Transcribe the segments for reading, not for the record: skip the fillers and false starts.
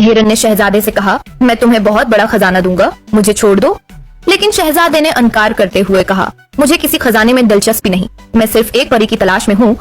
हिरन ने शहजादे से कहा, मैं तुम्हें बहुत बड़ा खजाना दूंगा, मुझे छोड़ दो। लेकिन शहजादे ने इनकार करते हुए कहा, मुझे किसी खजाने में दिलचस्पी नहीं, मैं सिर्फ एक परी की तलाश में हूँ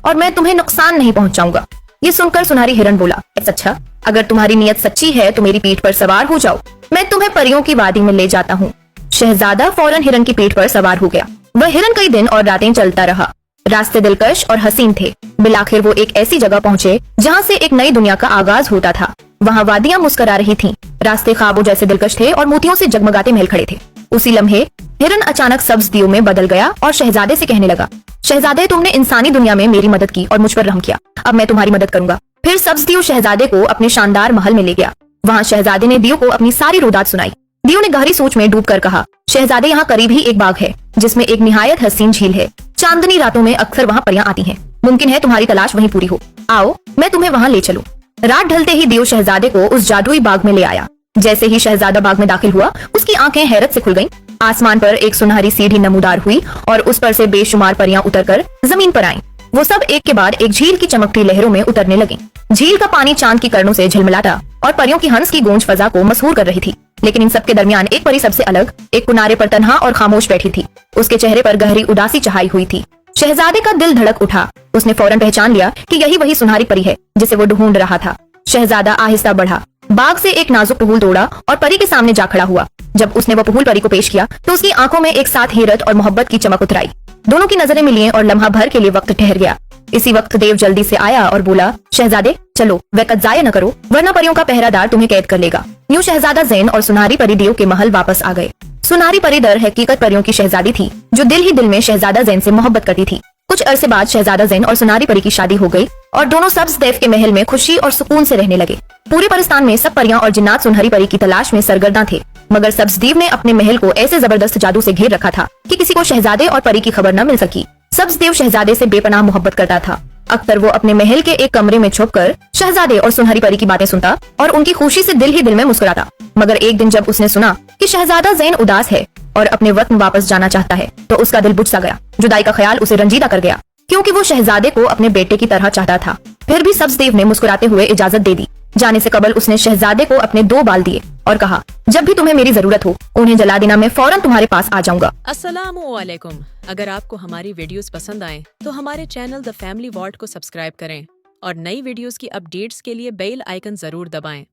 और मैं तुम्हें नुकसान नहीं पहुँचाऊंगा। ये सुनकर सुनहरी हिरन बोला, अच्छा, अगर तुम्हारी नीयत सच्ची है तो मेरी पीठ पर सवार हो जाओ, मैं तुम्हें परियों की वादी में ले जाता हूँ। शहजादा फौरन हिरन की पीठ पर सवार हो गया। वह हिरन कई दिन और रातें चलता रहा। रास्ते दिलकश और हसीन थे। बिलाखिर वो एक ऐसी जगह पहुँचे जहाँ से एक नई दुनिया का आगाज होता था। वहाँ वादियां मुस्कुरा रही थीं, रास्ते ख्वाबों जैसे दिलकश थे और मोतियों से जगमगाते महल खड़े थे। उसी लम्हे हिरन अचानक सब्ज दियों में बदल गया और शहजादे से कहने लगा, शहजादे, तुमने इंसानी दुनिया में मेरी मदद की और मुझ पर रहम किया, अब मैं तुम्हारी मदद करूंगा। फिर सब्ज दियो शहजादे को अपने शानदार महल में ले गया। वहाँ शहजादे ने दियो को अपनी सारी रुदात सुनाई। दियो ने गहरी सोच में डूबकर कहा, शहजादे, यहाँ करीब ही एक बाग है जिसमें एक निहायत हसीन झील है। चांदनी रातों में अक्सर वहाँ परियां आती हैं। मुमकिन है तुम्हारी तलाश वहीं पूरी हो। आओ, मैं तुम्हें वहाँ ले चलूं। रात ढलते ही दियो शहजादे को उस जादुई बाग में ले आया। जैसे ही शहजादा बाग में दाखिल हुआ, उसकी आंखें हैरत से खुल गईं। आसमान पर एक सुनहरी सीढ़ी नमूदार हुई और उस पर से बेशुमार परियां उतरकर जमीन पर आईं। वो सब एक के बाद एक झील की चमकती लहरों में उतरने लगी। झील का पानी चांद की किरणों से झिलमिलाता और परियों की हंस की गूंज फजा को मसहूर कर रही थी। लेकिन इन सब के दरमियान एक परी सबसे अलग एक किनारे पर तन्हा और खामोश बैठी थी। उसके चेहरे पर गहरी उदासी छाई हुई थी। शहजादे का दिल धड़क उठा। उसने फौरन पहचान लिया कि यही वही सुनहरी परी है जिसे वो ढूंढ रहा था। शहजादा आहिस्ता बढ़ा, बाग से एक नाजुक फूल तोड़ा और परी के सामने जा खड़ा हुआ। जब उसने वो फूल परी को पेश किया तो उसकी आंखों में एक साथ हैरत और मोहब्बत की चमक उतराई। दोनों की नजरें मिली और लम्हा भर के लिए वक्त ठहर गया। इसी वक्त देव जल्दी से आया और बोला, शहजादे, चलो, वक्त जाया न करो, वरना परियों का पहरादार तुम्हें कैद कर लेगा। यूं शहजादा ज़ैन और सुनहरी परी दियो के महल वापस आ गए। सुनहरी परी दर हकीकत परियों की शहजादी थी जो दिल ही दिल में शहजादा ज़ैन से मोहब्बत करती थी। कुछ अरसे बाद शहजादा ज़ैन और सुनहरी परी की शादी हो गई और दोनों सब्ज देव के महल में खुशी और सुकून से रहने लगे। पूरे परिस्तान में सब परियां और जिन्नात सुनहरी परी की तलाश में सरगर्दा थे, मगर सब्जदीव ने अपने महल को ऐसे जबरदस्त जादू से घेर रखा था कि किसी को शहजादे और परी की खबर न मिल सकी। सब्जदेव शहजादे से बेपनाह मोहब्बत करता था। अक्सर वो अपने महल के एक कमरे में छुपकर शहजादे और सुनहरी परी की बातें सुनता और उनकी खुशी से दिल ही दिल में मुस्कुराता। मगर एक दिन जब उसने सुना कि शहजादा ज़ैन उदास है और अपने वक्त में वापस जाना चाहता है, तो उसका दिल बुझ सा गया। जुदाई का ख्याल उसे रंजीदा कर गया, क्योंकि वो शहजादे को अपने बेटे की तरह चाहता था। फिर भी सब्जदेव ने मुस्कुराते हुए इजाजत दे दी। जाने से कबल उसने शहजादे को अपने 2 बाल दिए और कहा, जब भी तुम्हें मेरी जरूरत हो उन्हें जला देना, मैं फौरन तुम्हारे पास आ जाऊंगा। अस्सलामुअलैकुम। अगर आपको हमारी वीडियोस पसंद आए तो हमारे चैनल द फैमिली वॉल्ट को सब्सक्राइब करें और नई वीडियोस की अपडेट्स के लिए बेल आइकन जरूर दबाएं।